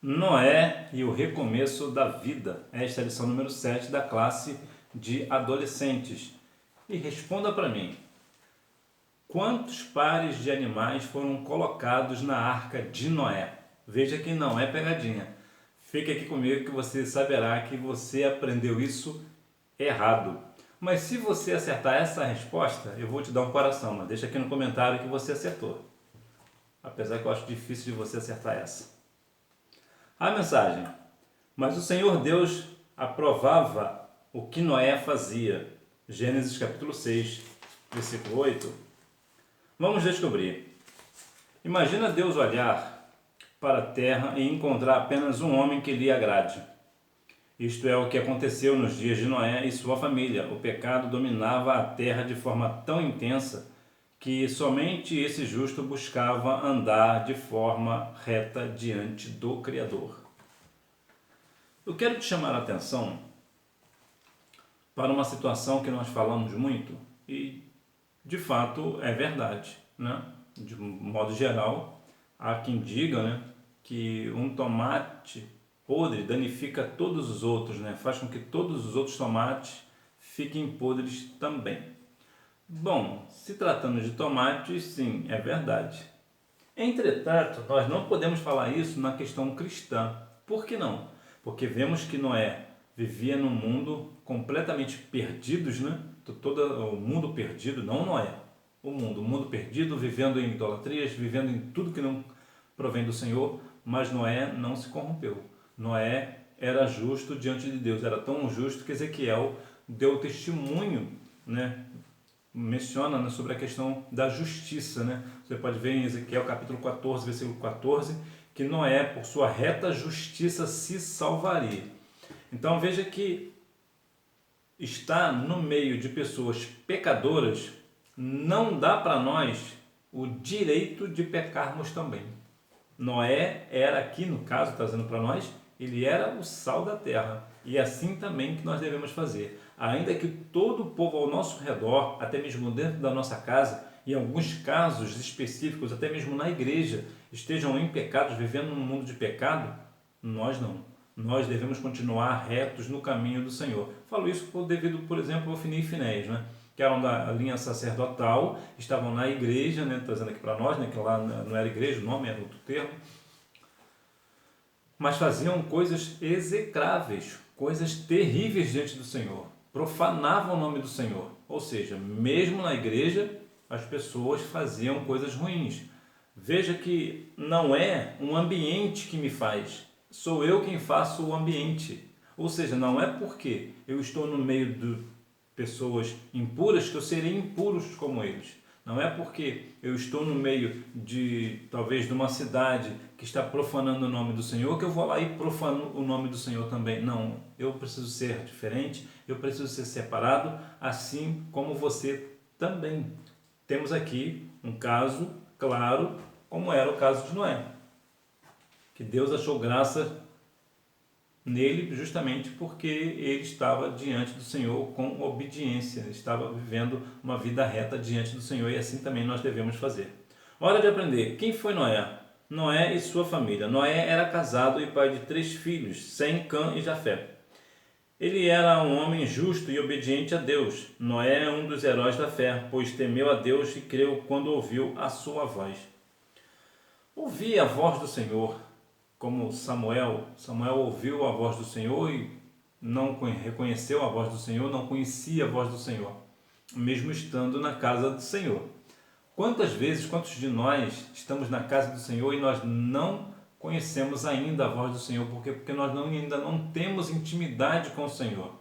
Noé e o recomeço da vida. Esta é a lição número 7 da classe de adolescentes. E responda para mim: quantos pares de animais foram colocados na arca de Noé? Veja que não é pegadinha. Fique aqui comigo que você saberá que você aprendeu isso errado. Mas se você acertar essa resposta, eu vou te dar um coração, mas deixa aqui no comentário que você acertou. Apesar que eu acho difícil de você acertar essa. A mensagem: mas o Senhor Deus aprovava o que Noé fazia. Gênesis capítulo 6, versículo 8. Vamos descobrir. Imagina Deus olhar para a terra e encontrar apenas um homem que lhe agrade. Isto é o que aconteceu nos dias de Noé e sua família. O pecado dominava a terra de forma tão intensa que somente esse justo buscava andar de forma reta diante do Criador. Eu quero te chamar a atenção para uma situação que nós falamos muito e, de fato, é verdade, né? De modo geral, há quem diga, né, que um tomate podre danifica todos os outros, né? Faz com que todos os outros tomates fiquem podres também. Bom, se tratando de tomates, sim, é verdade. Entretanto, nós não podemos falar isso na questão cristã. Por que não? Porque vemos que Noé vivia num mundo completamente perdidos, né? Todo o mundo perdido, não Noé. O mundo perdido, vivendo em idolatrias, vivendo em tudo que não provém do Senhor, mas Noé não se corrompeu. Noé era justo diante de Deus, era tão justo que Ezequiel deu testemunho, né? Menciona, né, sobre a questão da justiça, né? Você pode ver em Ezequiel capítulo 14, versículo 14, que Noé, por sua reta justiça, se salvaria. Então veja que estar no meio de pessoas pecadoras não dá para nós o direito de pecarmos também. Noé era aqui, no caso, trazendo para nós, ele era o sal da terra. E é assim também que nós devemos fazer. Ainda que todo o povo ao nosso redor, até mesmo dentro da nossa casa, em alguns casos específicos, até mesmo na igreja, estejam em pecados, vivendo num mundo de pecado, nós não. Nós devemos continuar retos no caminho do Senhor. Falo isso devido, por exemplo, ao Ofni e Finéias, né? Que eram da linha sacerdotal, estavam na igreja, né? Trazendo aqui para nós, né? Que lá não era igreja, o nome era outro termo, mas faziam coisas execráveis, coisas terríveis diante do Senhor, profanavam o nome do Senhor. Ou seja, mesmo na igreja, as pessoas faziam coisas ruins. Veja que não é um ambiente que me faz, sou eu quem faço o ambiente. Ou seja, não é porque eu estou no meio de pessoas impuras que eu serei impuros como eles. Não é porque eu estou no meio de, talvez, de uma cidade que está profanando o nome do Senhor que eu vou lá e profano o nome do Senhor também. Não, eu preciso ser diferente, eu preciso ser separado, assim como você também. Temos aqui um caso claro, como era o caso de Noé, que Deus achou graça nele justamente porque ele estava diante do Senhor com obediência, ele estava vivendo uma vida reta diante do Senhor e assim também nós devemos fazer. Hora de aprender. Quem foi Noé? Noé e sua família. Noé era casado e pai de 3 filhos, Sem, Cã e Jafé. Ele era um homem justo e obediente a Deus. Noé é um dos heróis da fé, pois temeu a Deus e creu quando ouviu a sua voz. Ouvi a voz do Senhor, como Samuel ouviu a voz do Senhor e não reconheceu a voz do Senhor, não conhecia a voz do Senhor, mesmo estando na casa do Senhor. Quantas vezes, quantos de nós estamos na casa do Senhor e nós não conhecemos ainda a voz do Senhor? Por quê? Porque nós ainda não temos intimidade com o Senhor.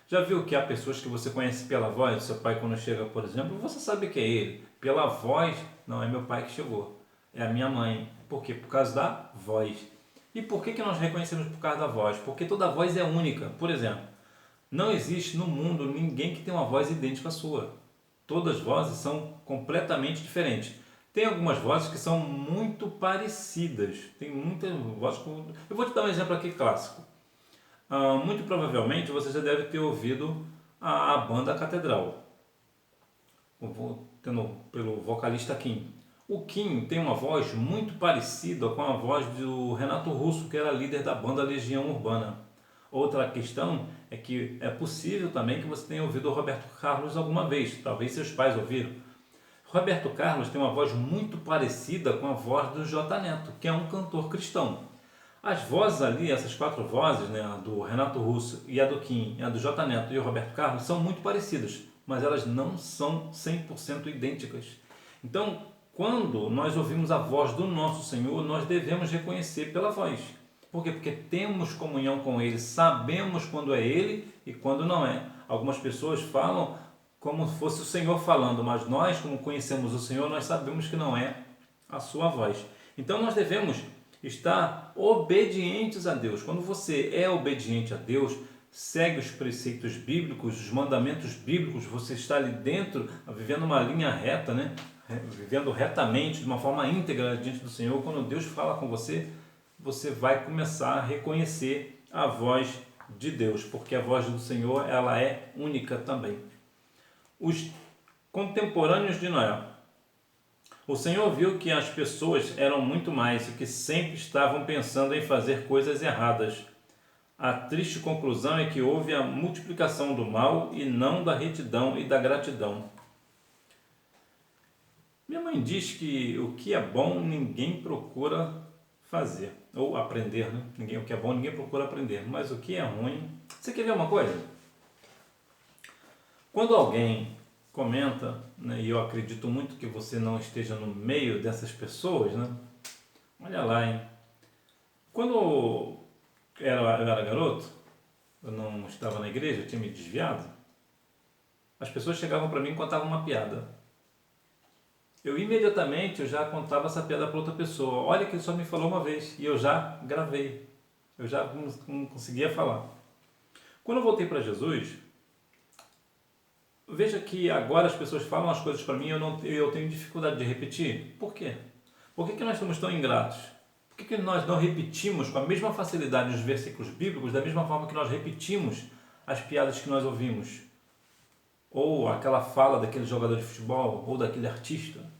Já viu que há pessoas que você conhece pela voz? Seu pai quando chega, por exemplo, você sabe que é ele. Pela voz, não é meu pai que chegou, é a minha mãe. Por quê? Por causa da voz. E por que nós reconhecemos por causa da voz? Porque toda voz é única. Por exemplo, não existe no mundo ninguém que tenha uma voz idêntica à sua. Todas as vozes são completamente diferentes. Tem algumas vozes que são muito parecidas. Tem muitas vozes. Eu vou te dar um exemplo aqui clássico. Muito provavelmente você já deve ter ouvido a banda Catedral, pelo vocalista Kim. O Kim tem uma voz muito parecida com a voz do Renato Russo, que era líder da banda Legião Urbana. Outra questão é que é possível também que você tenha ouvido o Roberto Carlos alguma vez, talvez seus pais ouviram. Roberto Carlos tem uma voz muito parecida com a voz do J Neto, que é um cantor cristão. As vozes ali, essas 4 vozes, né, a do Renato Russo e a do Kim, a do J Neto e o Roberto Carlos, são muito parecidas, mas elas não são 100% idênticas. Então, quando nós ouvimos a voz do nosso Senhor, nós devemos reconhecer pela voz. Por quê? Porque temos comunhão com Ele, sabemos quando é Ele e quando não é. Algumas pessoas falam como se fosse o Senhor falando, mas nós, como conhecemos o Senhor, nós sabemos que não é a sua voz. Então nós devemos estar obedientes a Deus. Quando você é obediente a Deus, segue os preceitos bíblicos, os mandamentos bíblicos, você está ali dentro, vivendo uma linha reta, né? Vivendo retamente, de uma forma íntegra diante do Senhor. Quando Deus fala com você, você vai começar a reconhecer a voz de Deus, porque a voz do Senhor, ela é única também. Os contemporâneos de Noé. O Senhor viu que as pessoas eram muito mais e que sempre estavam pensando em fazer coisas erradas. A triste conclusão é que houve a multiplicação do mal e não da retidão e da gratidão. Minha mãe diz que o que é bom ninguém procura fazer, ou aprender, né? O que é bom ninguém procura aprender, mas o que é ruim... Você quer ver uma coisa? Quando alguém comenta, né, e eu acredito muito que você não esteja no meio dessas pessoas, né? Olha lá, hein? Quando eu era garoto, eu não estava na igreja, eu tinha me desviado, as pessoas chegavam para mim e contavam uma piada. Eu imediatamente já contava essa piada para outra pessoa. Olha que ele só me falou uma vez e eu já gravei. Eu já não conseguia falar. Quando eu voltei para Jesus, veja que agora as pessoas falam as coisas para mim e eu tenho dificuldade de repetir. Por quê? Por que nós somos tão ingratos? Por que nós não repetimos com a mesma facilidade os versículos bíblicos da mesma forma que nós repetimos as piadas que nós ouvimos? Ou aquela fala daquele jogador de futebol ou daquele artista?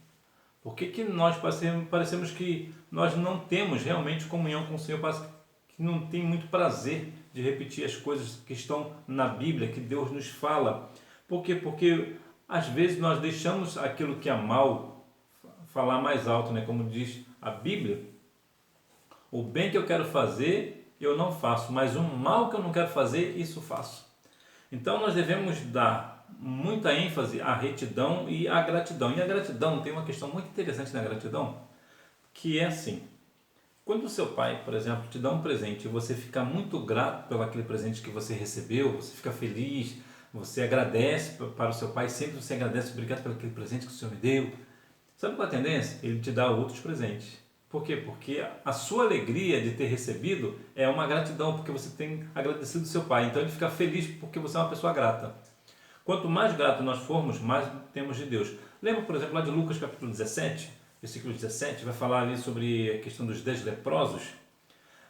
Por que nós parecemos que nós não temos realmente comunhão com o Senhor, parece que não tem muito prazer de repetir as coisas que estão na Bíblia, que Deus nos fala? Por quê? Porque às vezes nós deixamos aquilo que é mal falar mais alto, né? Como diz a Bíblia, o bem que eu quero fazer eu não faço, mas o mal que eu não quero fazer, isso faço. Então nós devemos dar muita ênfase à retidão e à gratidão. E a gratidão, tem uma questão muito interessante na gratidão, que é assim: quando o seu pai, por exemplo, te dá um presente e você fica muito grato pelo aquele presente que você recebeu, você fica feliz, você agradece para o seu pai, sempre você agradece, obrigado pelo aquele presente que o Senhor me deu. Sabe qual é a tendência? Ele te dá outros presentes. Por quê? Porque a sua alegria de ter recebido é uma gratidão, porque você tem agradecido o seu pai. Então ele fica feliz porque você é uma pessoa grata. Quanto mais grato nós formos, mais temos de Deus. Lembra, por exemplo, lá de Lucas capítulo 17, versículo 17, vai falar ali sobre a questão dos 10 leprosos.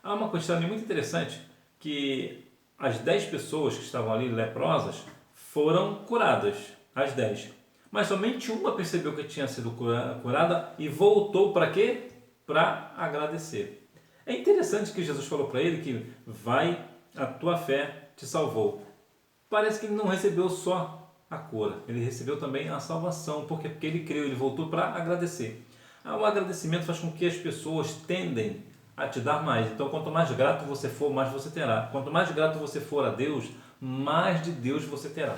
Há uma questão ali muito interessante, que as 10 pessoas que estavam ali leprosas foram curadas, as 10. Mas somente uma percebeu que tinha sido curada e voltou para quê? Para agradecer. É interessante que Jesus falou para ele que vai, a tua fé te salvou. Parece que ele não recebeu só a cura, ele recebeu também a salvação. Por quê? Porque ele creu, ele voltou para agradecer. O agradecimento faz com que as pessoas tendem a te dar mais. Então, quanto mais grato você for, mais você terá. Quanto mais grato você for a Deus, mais de Deus você terá.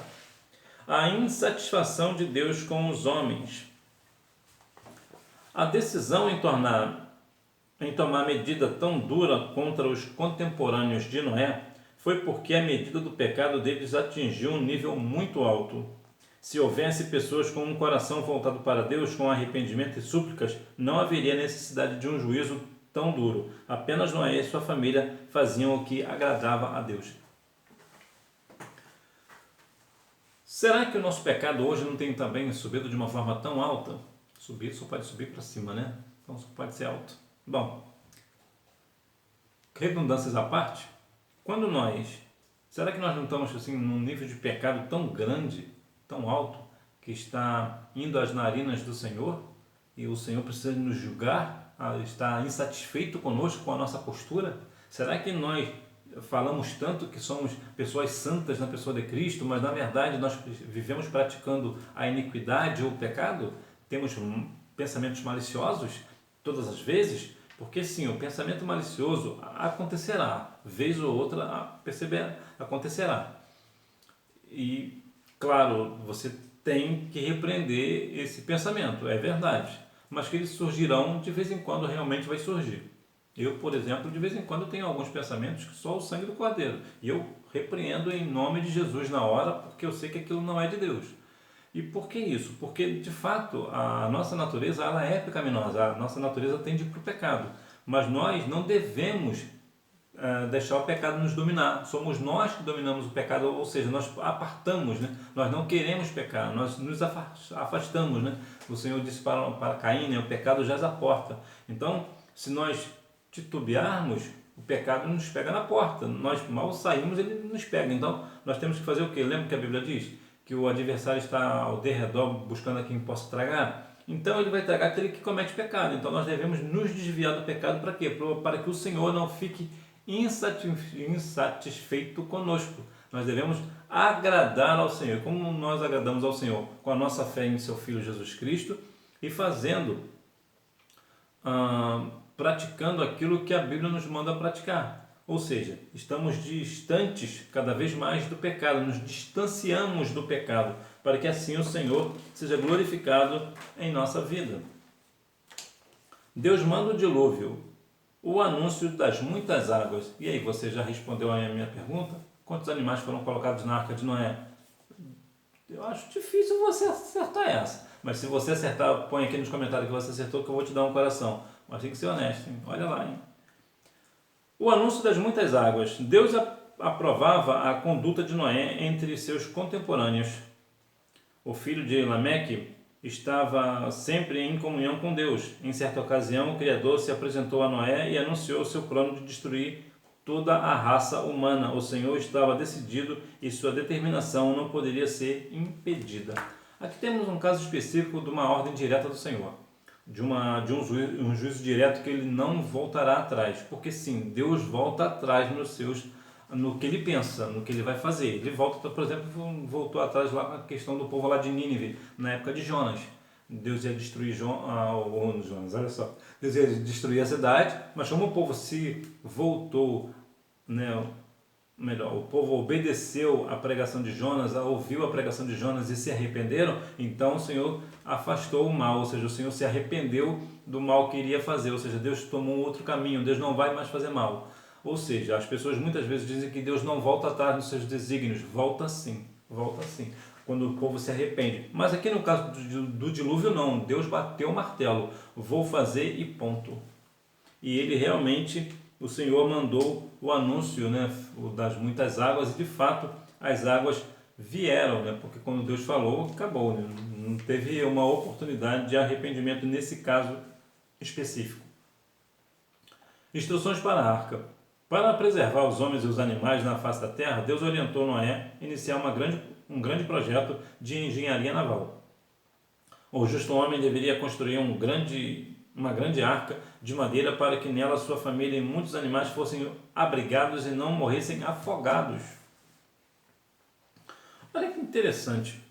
A insatisfação de Deus com os homens. A decisão em tomar medida tão dura contra os contemporâneos de Noé foi porque a medida do pecado deles atingiu um nível muito alto. Se houvesse pessoas com um coração voltado para Deus, com arrependimento e súplicas, não haveria necessidade de um juízo tão duro. Apenas Noé e sua família faziam o que agradava a Deus. Será que o nosso pecado hoje não tem também subido de uma forma tão alta? Subir só pode subir para cima, né? Então só pode ser alto. Bom, redundâncias à parte, será que nós não estamos assim num nível de pecado tão grande, tão alto, que está indo às narinas do Senhor? e o Senhor precisa nos julgar, está insatisfeito conosco, com a nossa postura? Será que nós falamos tanto que somos pessoas santas na pessoa de Cristo, mas na verdade nós vivemos praticando a iniquidade ou o pecado? Temos pensamentos maliciosos todas as vezes? Porque sim, o pensamento malicioso acontecerá, vez ou outra acontecerá. E claro, você tem que repreender esse pensamento, é verdade, mas que eles surgirão de vez em quando, realmente vai surgir. Eu, por exemplo, de vez em quando tenho alguns pensamentos que só o sangue do Cordeiro, e eu repreendo em nome de Jesus na hora, porque eu sei que aquilo não é de Deus. E por que isso? Porque, de fato, a nossa natureza ela é pecaminosa, a nossa natureza tende para o pecado, mas nós não devemos deixar o pecado nos dominar. Somos nós que dominamos o pecado, ou seja, nós apartamos, né? Nós não queremos pecar, nós nos afastamos, né? O Senhor disse para Caim, né? O pecado jaz à porta. Então, se nós titubearmos, o pecado nos pega na porta. Nós mal saímos, ele nos pega. Então, nós temos que fazer o quê? Lembra que a Bíblia diz que o adversário está ao derredor buscando a quem possa tragar? Então ele vai tragar aquele que comete pecado. Então nós devemos nos desviar do pecado para quê? Para que o Senhor não fique insatisfeito conosco. Nós devemos agradar ao Senhor. Como nós agradamos ao Senhor? Com a nossa fé em seu Filho Jesus Cristo e fazendo, praticando aquilo que a Bíblia nos manda praticar. Ou seja, estamos distantes cada vez mais do pecado, nos distanciamos do pecado, para que assim o Senhor seja glorificado em nossa vida. Deus manda o dilúvio, o anúncio das muitas águas. E aí, você já respondeu a minha pergunta? Quantos animais foram colocados na arca de Noé? Eu acho difícil você acertar essa. Mas se você acertar, põe aqui nos comentários que você acertou, que eu vou te dar um coração. Mas tem que ser honesto, hein? Olha lá, hein? O anúncio das muitas águas. Deus aprovava a conduta de Noé entre seus contemporâneos. O filho de Lameque estava sempre em comunhão com Deus. Em certa ocasião, o Criador se apresentou a Noé e anunciou seu plano de destruir toda a raça humana. O Senhor estava decidido e sua determinação não poderia ser impedida. Aqui temos um caso específico de uma ordem direta do Senhor, de um juízo direto que ele não voltará atrás, porque sim, Deus volta atrás no que ele pensa, no que ele vai fazer. Ele volta, por exemplo, voltou atrás lá na questão do povo lá de Nínive, na época de Jonas. Deus ia destruir Jonas, olha só. Deus ia destruir a cidade, mas como o povo se voltou, né, melhor, o povo obedeceu a pregação de Jonas, ouviu a pregação de Jonas e se arrependeram, então o Senhor afastou o mal, ou seja, o Senhor se arrependeu do mal que iria fazer, ou seja, Deus tomou um outro caminho, Deus não vai mais fazer mal. Ou seja, as pessoas muitas vezes dizem que Deus não volta atrás nos seus desígnios. Volta sim, quando o povo se arrepende. Mas aqui no caso do dilúvio não, Deus bateu o martelo, vou fazer e ponto. E ele realmente, o Senhor mandou o anúncio, né, das muitas águas, e de fato as águas vieram, né, porque quando Deus falou, acabou, né, não teve uma oportunidade de arrependimento nesse caso específico. Instruções para a arca. Para preservar os homens e os animais na face da terra, Deus orientou Noé a iniciar um grande projeto de engenharia naval. O justo homem deveria construir uma grande arca de madeira para que nela sua família e muitos animais fossem abrigados e não morressem afogados. Olha que interessante.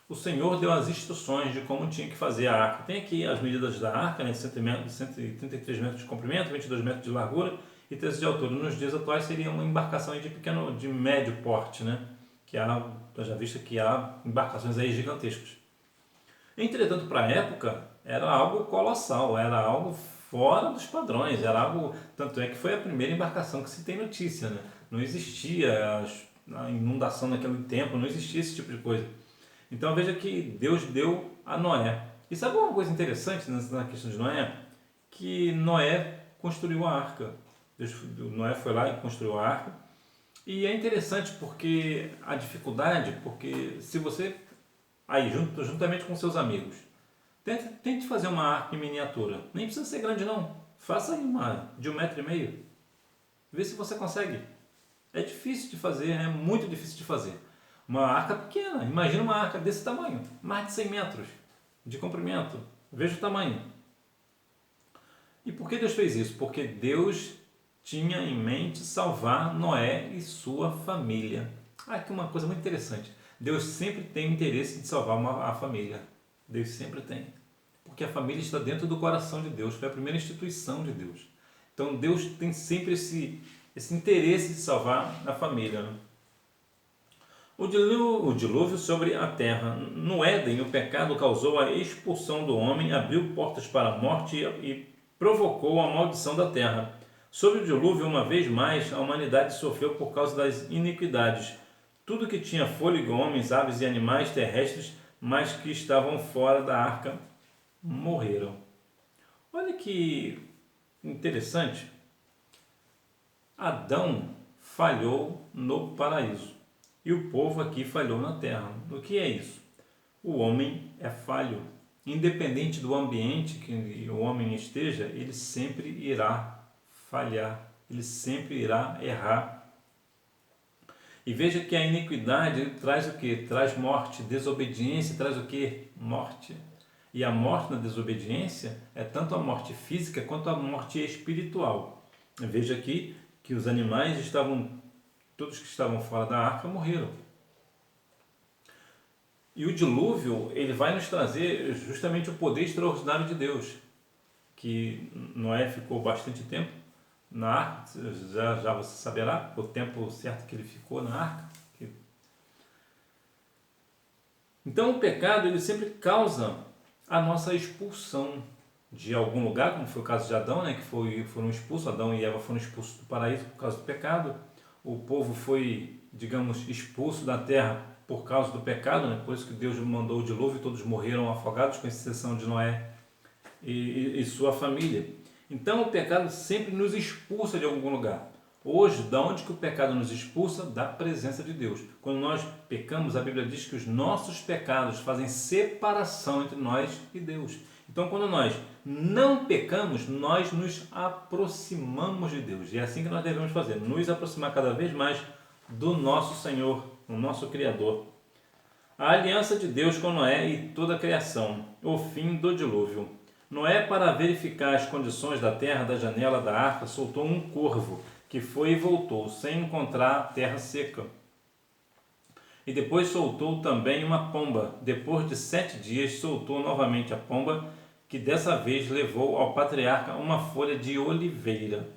O Senhor deu as instruções de como tinha que fazer a arca. Tem aqui as medidas da arca, né, 133 metros de comprimento, 22 metros de largura e 13 de altura. Nos dias atuais seria uma embarcação de médio porte, né? Que já visto que há embarcações aí gigantescas. Entretanto, para a época, era algo colossal, era algo fora dos padrões, era algo, tanto é que foi a primeira embarcação que se tem notícia, né? Não existia a inundação naquele tempo, não existia esse tipo de coisa. Então veja que Deus deu a Noé. E sabe uma coisa interessante na questão de Noé? Que Noé construiu a arca. Noé foi lá e construiu a arca. E é interessante porque a dificuldade, porque se você, aí juntamente com seus amigos, tente fazer uma arca em miniatura. Nem precisa ser grande não. Faça aí uma de 1,5 m. Vê se você consegue. É difícil de fazer, é muito difícil de fazer. Uma arca pequena, imagina uma arca desse tamanho, mais de 100 metros de comprimento. Veja o tamanho. E por que Deus fez isso? Porque Deus tinha em mente salvar Noé e sua família. Aqui uma coisa muito interessante. Deus sempre tem interesse de salvar a família. Deus sempre tem. Porque a família está dentro do coração de Deus. Foi a primeira instituição de Deus. Então Deus tem sempre esse interesse de salvar a família. Né? O dilúvio sobre a terra. No Éden, o pecado causou a expulsão do homem, abriu portas para a morte e provocou a maldição da terra. Sob o dilúvio, uma vez mais, a humanidade sofreu por causa das iniquidades. Tudo que tinha fôlego, homens, aves e animais terrestres, mas que estavam fora da arca, morreram. Olha que interessante. Adão falhou no paraíso e o povo aqui falhou na terra. O que é isso? O homem é falho. Independente do ambiente que o homem esteja, ele sempre irá falhar, ele sempre irá errar. E veja que a iniquidade traz o que? Traz morte. Desobediência traz o que? Morte. E a morte na desobediência é tanto a morte física quanto a morte espiritual. Veja aqui que os animais todos que estavam fora da arca morreram. E o dilúvio, ele vai nos trazer justamente o poder extraordinário de Deus, que Noé ficou bastante tempo na arca, já você saberá o tempo certo que ele ficou na arca. Então o pecado, ele sempre causa a nossa expulsão de algum lugar, como foi o caso de Adão, né, que foram expulsos, Adão e Eva foram expulsos do paraíso por causa do pecado. O povo foi, digamos, expulso da terra por causa do pecado, né, por isso que Deus mandou o dilúvio e todos morreram afogados, com exceção de Noé e sua família. Então o pecado sempre nos expulsa de algum lugar. Hoje, da onde que o pecado nos expulsa? Da presença de Deus. Quando nós pecamos, a Bíblia diz que os nossos pecados fazem separação entre nós e Deus. Então, quando nós não pecamos, nós nos aproximamos de Deus. E é assim que nós devemos fazer, nos aproximar cada vez mais do nosso Senhor, o nosso Criador. A aliança de Deus com Noé e toda a criação. O fim do dilúvio. Noé, para verificar as condições da terra da janela da arca, soltou um corvo, que foi e voltou, sem encontrar a terra seca. E depois soltou também uma pomba. Depois de 7 dias, soltou novamente a pomba, que dessa vez levou ao patriarca uma folha de oliveira.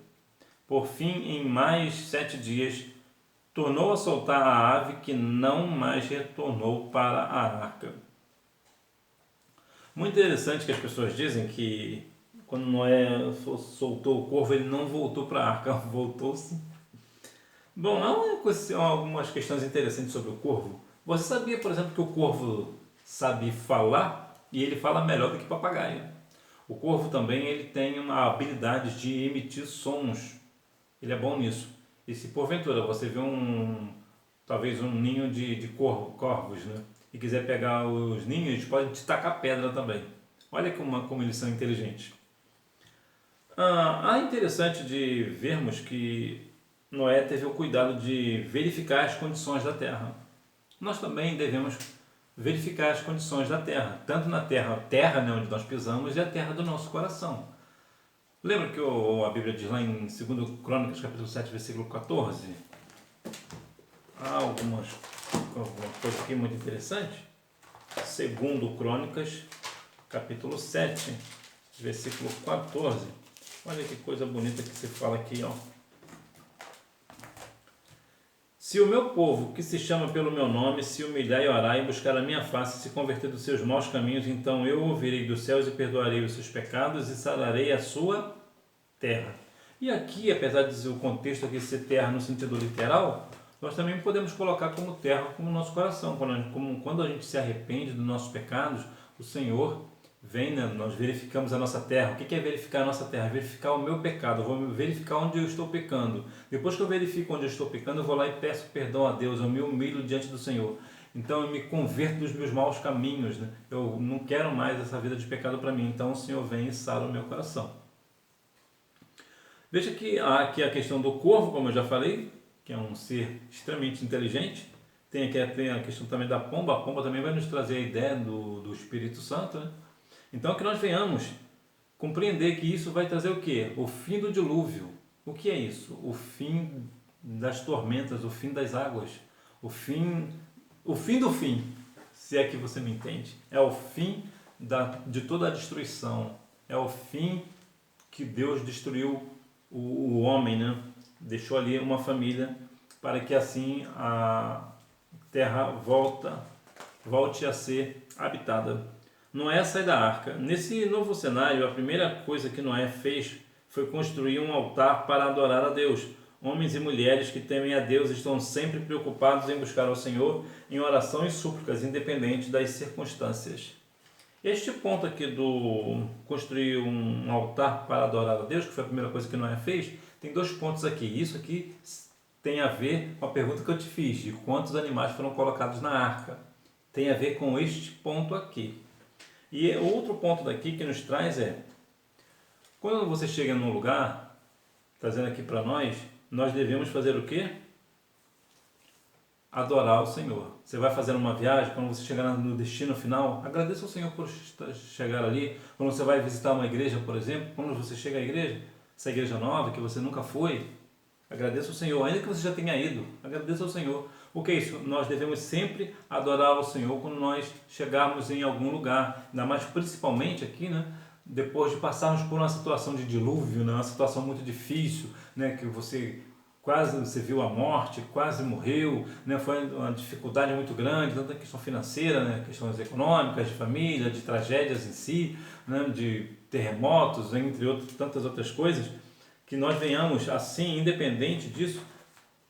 Por fim, em mais 7 dias, tornou a soltar a ave, que não mais retornou para a arca. Muito interessante que as pessoas dizem que quando Noé soltou o corvo, ele não voltou para a arca, voltou sim. Bom, há algumas questões interessantes sobre o corvo. Você sabia, por exemplo, que o corvo sabe falar e ele fala melhor do que papagaio? O corvo também ele tem uma habilidade de emitir sons. Ele é bom nisso. E se porventura você vê talvez um ninho de corvos, né? E quiser pegar os ninhos, eles podem te tacar pedra também. Olha como eles são inteligentes. Interessante de vermos que Noé teve o cuidado de verificar as condições da terra. Nós também devemos verificar as condições da terra, tanto na terra, né, onde nós pisamos, e a terra do nosso coração. Lembra que a Bíblia diz lá em 2 Crônicas, capítulo 7, versículo 14? Há alguma coisa aqui muito interessante. 2 Crônicas, capítulo 7, versículo 14. Olha que coisa bonita que se fala aqui, ó. Se o meu povo, que se chama pelo meu nome, se humilhar e orar e buscar a minha face e se converter dos seus maus caminhos, então eu ouvirei dos céus e perdoarei os seus pecados e sararei a sua terra. E aqui, apesar de dizer o contexto aqui ser terra no sentido literal, nós também podemos colocar como terra, como nosso coração. Quando a gente se arrepende dos nossos pecados, o Senhor vem, né? Nós verificamos a nossa terra. O que é verificar a nossa terra? Verificar o meu pecado. Eu vou verificar onde eu estou pecando. Depois que eu verifico onde eu estou pecando, eu vou lá e peço perdão a Deus. Eu me humilho diante do Senhor. Então eu me converto dos meus maus caminhos, né? Eu não quero mais essa vida de pecado para mim. Então o Senhor vem e sara o meu coração. Veja que há aqui a questão do corvo, como eu já falei, que é um ser extremamente inteligente. Tem a questão também da pomba. A pomba também vai nos trazer a ideia do Espírito Santo, né? Então que nós venhamos compreender que isso vai trazer o quê? O fim do dilúvio. O que é isso? O fim das tormentas, o fim das águas, o fim do fim, se é que você me entende. É o fim de toda a destruição. É o fim que Deus destruiu o homem, né? Deixou ali uma família para que assim a terra volte a ser habitada. Noé sai da arca. Nesse novo cenário, a primeira coisa que Noé fez foi construir um altar para adorar a Deus. Homens e mulheres que temem a Deus estão sempre preocupados em buscar ao Senhor em oração e súplicas, independente das circunstâncias. Este ponto aqui do construir um altar para adorar a Deus, que foi a primeira coisa que Noé fez, tem 2 pontos aqui. Isso aqui tem a ver com a pergunta que eu te fiz, de quantos animais foram colocados na arca. Tem a ver com este ponto aqui. E outro ponto daqui que nos traz é, quando você chega num lugar, trazendo aqui para nós devemos fazer o quê? Adorar o Senhor. Você vai fazer uma viagem, quando você chegar no destino final, agradeça ao Senhor por chegar ali. Quando você vai visitar uma igreja, por exemplo, quando você chega à igreja, essa igreja nova que você nunca foi, agradeça ao Senhor, ainda que você já tenha ido, agradeça ao Senhor. O que é isso? Nós devemos sempre adorar ao Senhor quando nós chegarmos em algum lugar, ainda mais principalmente aqui, né? Depois de passarmos por uma situação de dilúvio, né? Uma situação muito difícil, né? Que você viu a morte, quase morreu, né? Foi uma dificuldade muito grande, tanto a questão financeira, né? Questões econômicas, de família, de tragédias em si, né? De terremotos, entre tantas outras coisas, que nós venhamos assim, independente disso,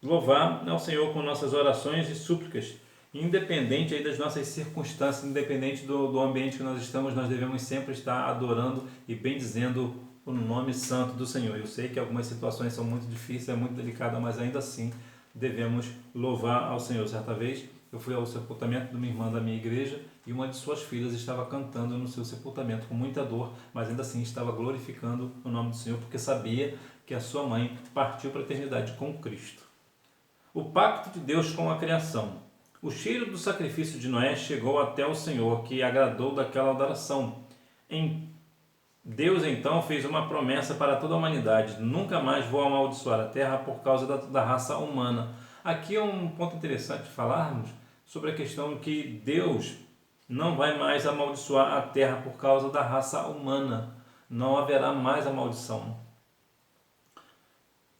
louvar ao Senhor com nossas orações e súplicas, independente aí das nossas circunstâncias, independente do ambiente que nós estamos, nós devemos sempre estar adorando e bendizendo o nome santo do Senhor. Eu sei que algumas situações são muito difíceis, é muito delicada, mas ainda assim devemos louvar ao Senhor. Certa vez eu fui ao sepultamento de uma irmã da minha igreja e uma de suas filhas estava cantando no seu sepultamento com muita dor, mas ainda assim estava glorificando o nome do Senhor, porque sabia que a sua mãe partiu para a eternidade com Cristo. O pacto de Deus com a criação. O cheiro do sacrifício de Noé chegou até o Senhor, que agradou daquela adoração. Deus então fez uma promessa para toda a humanidade: nunca mais vou amaldiçoar a terra por causa da raça humana. Aqui é um ponto interessante falarmos sobre a questão que Deus não vai mais amaldiçoar a terra por causa da raça humana. Não haverá mais a maldição.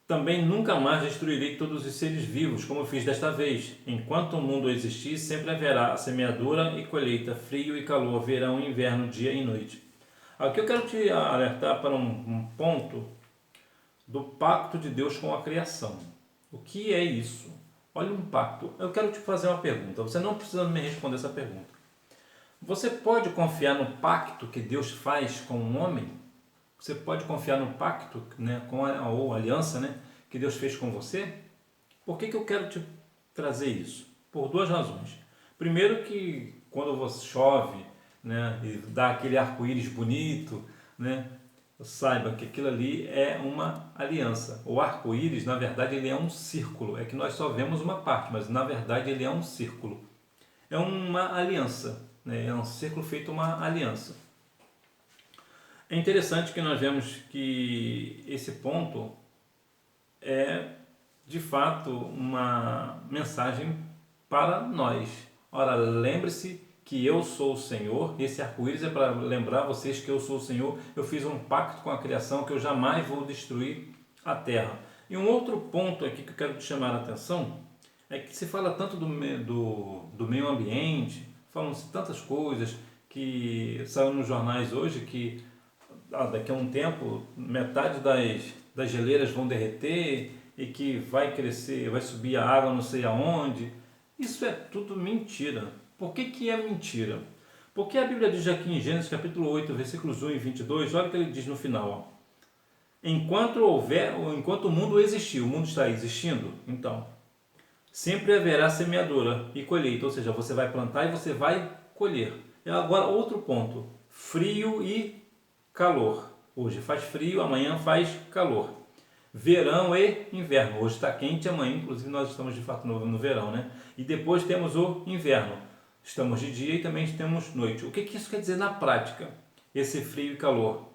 Também nunca mais destruirei todos os seres vivos, como fiz desta vez. Enquanto o mundo existir, sempre haverá semeadura e colheita, frio e calor, verão e inverno, dia e noite. Aqui eu quero te alertar para um ponto do pacto de Deus com a criação. O que é isso? Olha, um pacto. Eu quero te fazer uma pergunta. Você não precisa me responder essa pergunta. Você pode confiar no pacto que Deus faz com o homem? Você pode confiar no pacto, né, ou aliança, né, que Deus fez com você? Por que eu quero te trazer isso? Por 2 razões. Primeiro que quando você chove, né, e dá aquele arco-íris bonito, né, saiba que aquilo ali é uma aliança. O arco-íris, na verdade, ele é um círculo. É que nós só vemos uma parte, mas na verdade ele é um círculo. É uma aliança, né, é um círculo feito uma aliança. É interessante que nós vemos que esse ponto é, de fato, uma mensagem para nós. Ora, lembre-se que eu sou o Senhor. Esse arco-íris é para lembrar vocês que eu sou o Senhor. Eu fiz um pacto com a criação que eu jamais vou destruir a terra. E um outro ponto aqui que eu quero te chamar a atenção é que se fala tanto do meio ambiente, falam-se tantas coisas que saem nos jornais hoje que daqui a um tempo metade das geleiras vão derreter e que vai crescer, vai subir a água não sei aonde. Isso é tudo mentira. Por que é mentira? Porque a Bíblia diz aqui em Gênesis capítulo 8, versículos 1 e 22, olha o que ele diz no final. Ó. Enquanto o mundo existir, o mundo está existindo, então, sempre haverá semeadura e colheita, ou seja, você vai plantar e você vai colher. E agora outro ponto, frio e calor. Hoje faz frio, amanhã faz calor. Verão e inverno. Hoje está quente, amanhã, inclusive, nós estamos de fato no verão, né? E depois temos o inverno. Estamos de dia e também temos noite. O que isso quer dizer na prática? Esse frio e calor.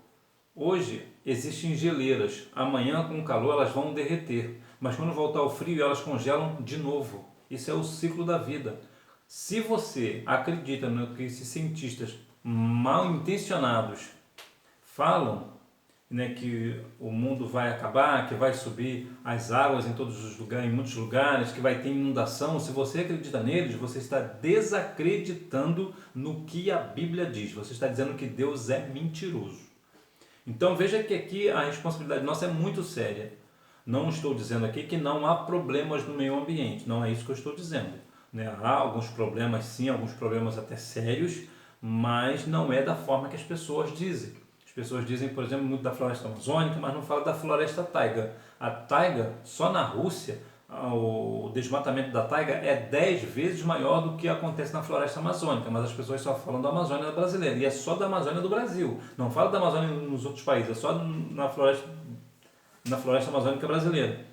Hoje existem geleiras, amanhã com o calor elas vão derreter, mas quando voltar ao frio elas congelam de novo. Isso é o ciclo da vida. Se você acredita no que esses cientistas mal intencionados falam, né, que o mundo vai acabar, que vai subir as águas em todos os lugares, em muitos lugares, que vai ter inundação, se você acredita neles, você está desacreditando no que a Bíblia diz. Você está dizendo que Deus é mentiroso. Então veja que aqui a responsabilidade nossa é muito séria. Não estou dizendo aqui que não há problemas no meio ambiente, não é isso que eu estou dizendo, né? Há alguns problemas sim, alguns problemas até sérios, mas não é da forma que as pessoas dizem. As pessoas dizem, por exemplo, muito da floresta amazônica, mas não falam da floresta taiga. A taiga, só na Rússia, o desmatamento da taiga é 10 vezes maior do que acontece na floresta amazônica, mas as pessoas só falam da Amazônia brasileira, e é só da Amazônia do Brasil. Não fala da Amazônia nos outros países, é só na floresta amazônica brasileira.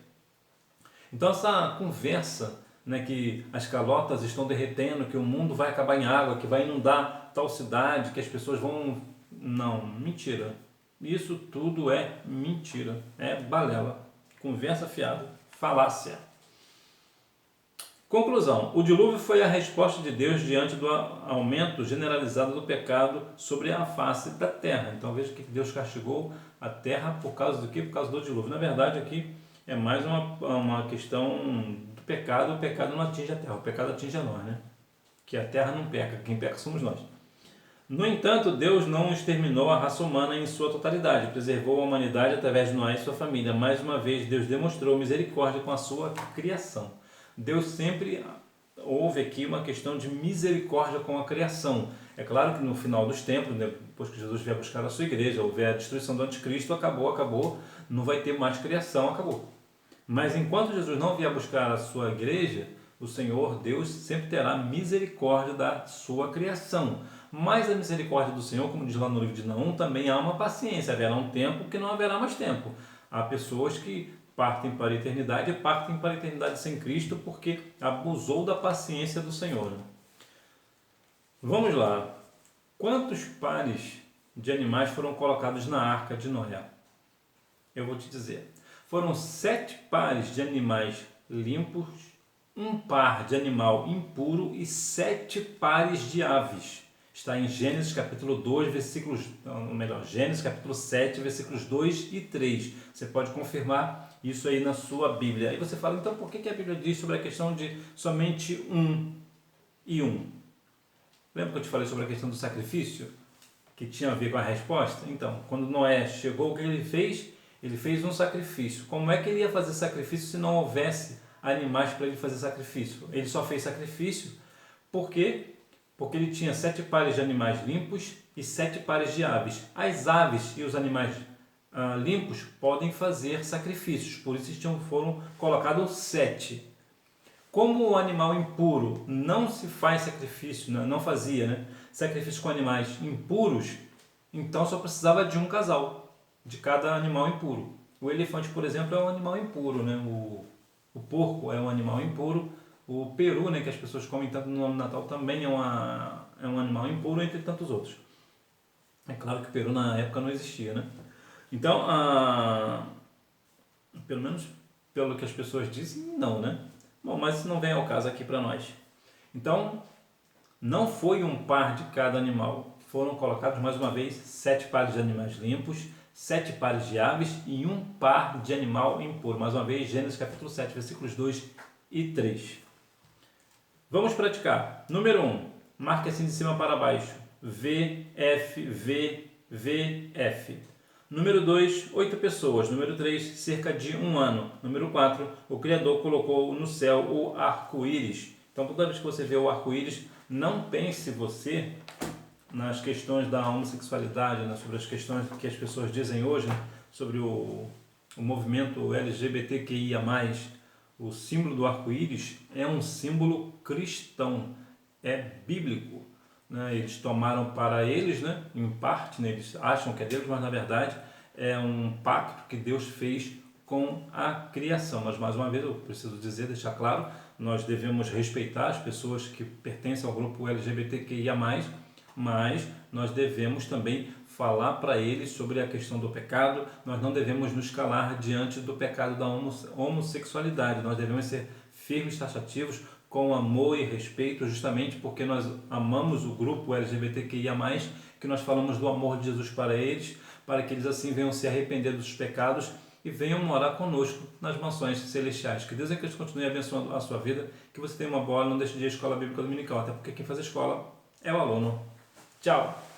Então essa conversa, né, que as calotas estão derretendo, que o mundo vai acabar em água, que vai inundar tal cidade, que as pessoas vão... Não, mentira. Isso tudo é mentira, é balela, conversa fiada, falácia. Conclusão: o dilúvio foi a resposta de Deus diante do aumento generalizado do pecado sobre a face da terra. Então veja que Deus castigou a terra por causa do quê? Por causa do dilúvio. Na verdade aqui é mais uma questão do pecado. O pecado não atinge a terra, o pecado atinge a nós, né? Que a terra não peca, quem peca somos nós. No entanto, Deus não exterminou a raça humana em sua totalidade, preservou a humanidade através de Noé e sua família. Mais uma vez, Deus demonstrou misericórdia com a sua criação. Deus sempre houve aqui uma questão de misericórdia com a criação. É claro que no final dos tempos, depois que Jesus vier buscar a sua igreja, houver a destruição do anticristo, acabou, não vai ter mais criação, acabou. Mas enquanto Jesus não vier buscar a sua igreja, o Senhor Deus sempre terá misericórdia da sua criação. Mas a misericórdia do Senhor, como diz lá no livro de Naum, também há uma paciência. Haverá um tempo que não haverá mais tempo. Há pessoas que partem para a eternidade e partem para a eternidade sem Cristo porque abusou da paciência do Senhor. Vamos lá. Quantos pares de animais foram colocados na arca de Noé? Eu vou te dizer. Foram 7 pares de animais limpos, 1 par de animal impuro e 7 pares de aves. Está em Gênesis capítulo 2, Gênesis capítulo 7, versículos 2 e 3. Você pode confirmar isso aí na sua Bíblia. Aí você fala, então por que a Bíblia diz sobre a questão de somente 1 e 1? Lembra que eu te falei sobre a questão do sacrifício? Que tinha a ver com a resposta? Então, quando Noé chegou, o que ele fez? Ele fez um sacrifício. Como é que ele ia fazer sacrifício se não houvesse animais para ele fazer sacrifício? Ele só fez sacrifício porque ele tinha 7 pares de animais limpos e 7 pares de aves. As aves e os animais limpos podem fazer sacrifícios, por isso foram colocados 7. Como o animal impuro não se faz sacrifício, não fazia sacrifício com animais impuros, então só precisava de um casal, de cada animal impuro. O elefante, por exemplo, é um animal impuro, né? O porco é um animal impuro. O peru, que as pessoas comem tanto no Natal, também é um animal impuro, entre tantos outros. É claro que o peru na época não existia, né? Então, pelo menos pelo que as pessoas dizem, não, né? Bom, mas isso não vem ao caso aqui para nós. Então, não foi um par de cada animal. Foram colocados, mais uma vez, 7 pares de animais limpos, 7 pares de aves e 1 par de animal impuro. Mais uma vez, Gênesis capítulo 7, versículos 2 e 3. Vamos praticar. Número 1. Marque assim de cima para baixo. V, F, V, V, F. Número 2, 8 pessoas. Número 3, cerca de 1 ano. Número 4, o Criador colocou no céu o arco-íris. Então, toda vez que você vê o arco-íris, não pense você nas questões da homossexualidade, sobre as questões que as pessoas dizem hoje, sobre o movimento LGBTQIA+. O símbolo do arco-íris é um símbolo cristão, é bíblico. Eles tomaram para eles, em parte, eles acham que é Deus, mas na verdade é um pacto que Deus fez com a criação. Mas mais uma vez eu preciso deixar claro, nós devemos respeitar as pessoas que pertencem ao grupo LGBTQIA+, mas nós devemos também falar para eles sobre a questão do pecado. Nós não devemos nos calar diante do pecado da homossexualidade. Nós devemos ser firmes, taxativos, com amor e respeito, justamente porque nós amamos o grupo LGBTQIA+, que nós falamos do amor de Jesus para eles, para que eles assim venham se arrepender dos pecados e venham morar conosco nas mansões celestiais. Que Deus é que Deus continue abençoando a sua vida, que você tenha uma boa, não deixe de ir à escola bíblica dominical, até porque quem faz a escola é o aluno. Tchau!